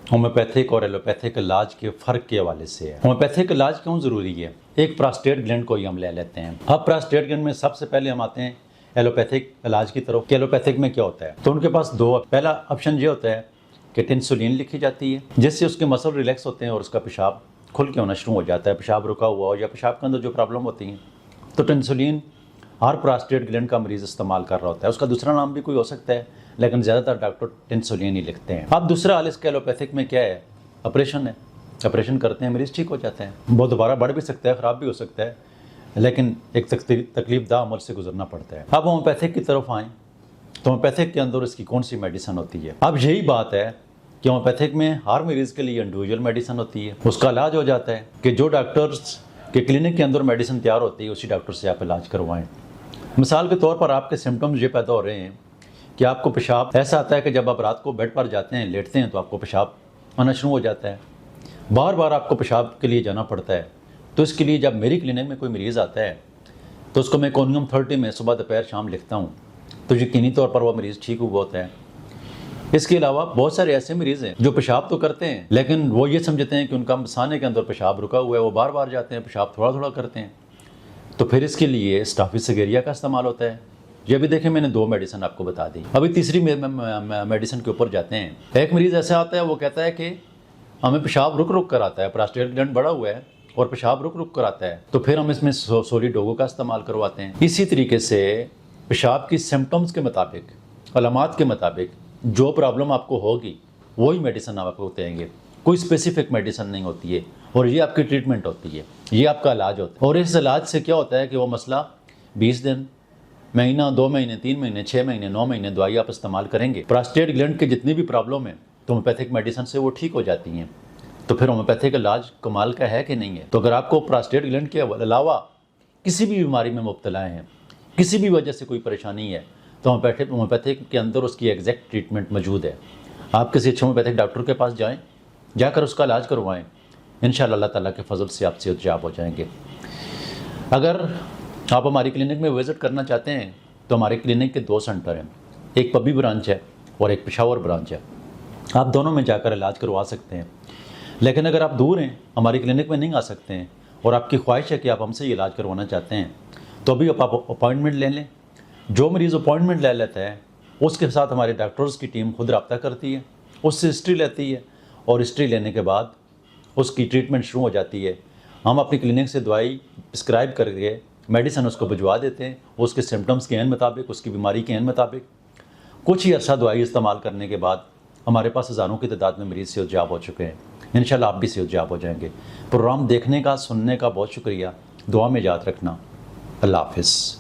Homeopathic और allopathic इलाज के फ़र्क के हवाले से है। होम्योपैथिक इलाज क्यों ज़रूरी है? एक प्रोस्टेट ग्लैंड को ही हम ले लेते हैं। अब प्रोस्टेट ग्लैंड में सबसे पहले हम आते हैं एलोपैथिक इलाज की तरफ कि एलोपैथिक में क्या होता है। तो उनके पास दो, पहला ऑप्शन ये होता है कि टिंसुलिन लिखी जाती है जिससे उसके मसल रिलैक्स होते हैं और उसका पेशाब खुल के होना शुरू हो जाता है, पेशाब रुका हुआ हो या पेशाब के अंदर जो प्रॉब्लम होती हैं। तो टिंसुलिन हर प्रोस्टेट ग्लैंड का मरीज़ इस्तेमाल कर रहा होता है। उसका दूसरा नाम भी कोई हो सकता है, लेकिन ज़्यादातर डॉक्टर टिंसुलिन ही लिखते हैं। अब दूसरा हाल इसके एलोपैथिक में क्या है? ऑपरेशन है। ऑपरेशन करते हैं, मरीज़ ठीक हो जाते हैं। वो दोबारा बढ़ भी सकता है, ख़राब भी हो सकता है, लेकिन एक तकलीफदा अमल से गुजरना पड़ता है। अब होम्योपैथिक की तरफ आएँ तो होम्योपैथिक के अंदर इसकी कौन सी मेडिसिन होती है? अब यही बात है कि होम्योपैथिक में हर मरीज़ के लिए इंडिविजुअल मेडिसिन होती है। उसका इलाज हो जाता है कि जो डॉक्टर्स के क्लिनिक के अंदर मेडिसिन तैयार होती है उसी डॉक्टर से आप इलाज करवाएं। मिसाल के तौर पर आपके सिम्टम्स ये पैदा हो रहे हैं कि आपको पेशाब ऐसा आता है कि जब आप रात को बेड पर जाते हैं, लेटते हैं, तो आपको पेशाब आना शुरू हो जाता है। बार बार आपको पेशाब के लिए जाना पड़ता है। तो इसके लिए जब मेरी क्लिनिक में कोई मरीज़ आता है तो उसको मैं कोनियम 30 में सुबह दोपहर शाम लिखता हूँ, तो यकीनी तौर पर वह मरीज़ ठीक हुआ होता है। इसके अलावा बहुत सारे ऐसे मरीज़ हैं जो पेशाब तो करते हैं, लेकिन वो ये समझते हैं कि उनका मसाने के अंदर पेशाब रुका हुआ है, वो बार बार जाते हैं, पेशाब थोड़ा थोड़ा करते हैं। तो फिर इसके लिए स्टाफिसगेरिया का इस्तेमाल होता है। ये भी देखें, मैंने 2 मेडिसिन आपको बता दी। अभी तीसरी मेडिसिन के ऊपर जाते हैं। एक मरीज़ ऐसा आता है, वो कहता है कि हमें पेशाब रुक रुक कर आता है, प्रोस्टेट ग्लैंड बढ़ा हुआ है और पेशाब रुक रुक कर आता है, तो फिर हम इसमें सोलिडोगो का इस्तेमाल करवाते हैं। इसी तरीके से पेशाब की सिम्टम्स के मुताबिक, अलामात के मुताबिक जो प्रॉब्लम आपको होगी वही मेडिसिन आपको देंगे। कोई स्पेसिफिक मेडिसिन नहीं होती है और ये आपकी ट्रीटमेंट होती है, ये आपका इलाज होता है। और इस इलाज से क्या होता है कि वो मसला 20 दिन, महीना, 2 महीने, 3 महीने, 6 महीने, 9 महीने दवाई आप इस्तेमाल करेंगे, प्रोस्टेट ग्लैंड के जितनी भी प्रॉब्लम है तो होम्योपैथिक मेडिसिन से वो ठीक हो जाती हैं। तो फिर होम्योपैथिक इलाज कमाल का है कि नहीं है? तो अगर आपको प्रोस्टेट ग्लैंड के अलावा किसी भी बीमारी में मुब्तला हैं, किसी भी वजह से कोई परेशानी है, तो होम्योपैथिक के अंदर उसकी एग्जैक्ट ट्रीटमेंट मौजूद है। आप किसी अच्छे होम्योपैथिक डॉक्टर के पास जाएँ, जाकर उसका इलाज करवाएं, इंशाअल्लाह अल्लाह ताला के फजल से आप सेहतयाब हो जाएंगे। अगर आप हमारी क्लिनिक में विज़िट करना चाहते हैं तो हमारे क्लिनिक के 2 सेंटर हैं, एक पब्बी ब्रांच है और एक पेशावर ब्रांच है। आप दोनों में जाकर इलाज करवा सकते हैं। लेकिन अगर आप दूर हैं, हमारी क्लिनिक में नहीं आ सकते हैं और आपकी ख्वाहिश है कि आप हमसे इलाज करवाना चाहते हैं, तो अभी आप अपॉइंटमेंट ले लें। जो मरीज़ अपॉइंटमेंट ले लेता है उसके साथ हमारे डॉक्टर्स की टीम खुद रब्ता करती है, उससे हिस्ट्री लेती है और हिस्ट्री लेने के बाद उसकी ट्रीटमेंट शुरू हो जाती है। हम अपनी क्लिनिक से दवाई प्रिस्क्राइब करके मेडिसिन उसको भिजवा देते हैं, उसके सिम्टम्स के मुताबिक, उसकी बीमारी के मुताबिक। कुछ ही अर्सा दवाई इस्तेमाल करने के बाद हमारे पास हज़ारों की तादाद में मरीज़ सेहतयाब हो चुके हैं। इंशाल्लाह आप भी सेहतयाब हो जाएंगे। प्रोग्राम देखने का, सुनने का बहुत शुक्रिया। दुआ में याद रखना। अल्लाह हाफ़िज़।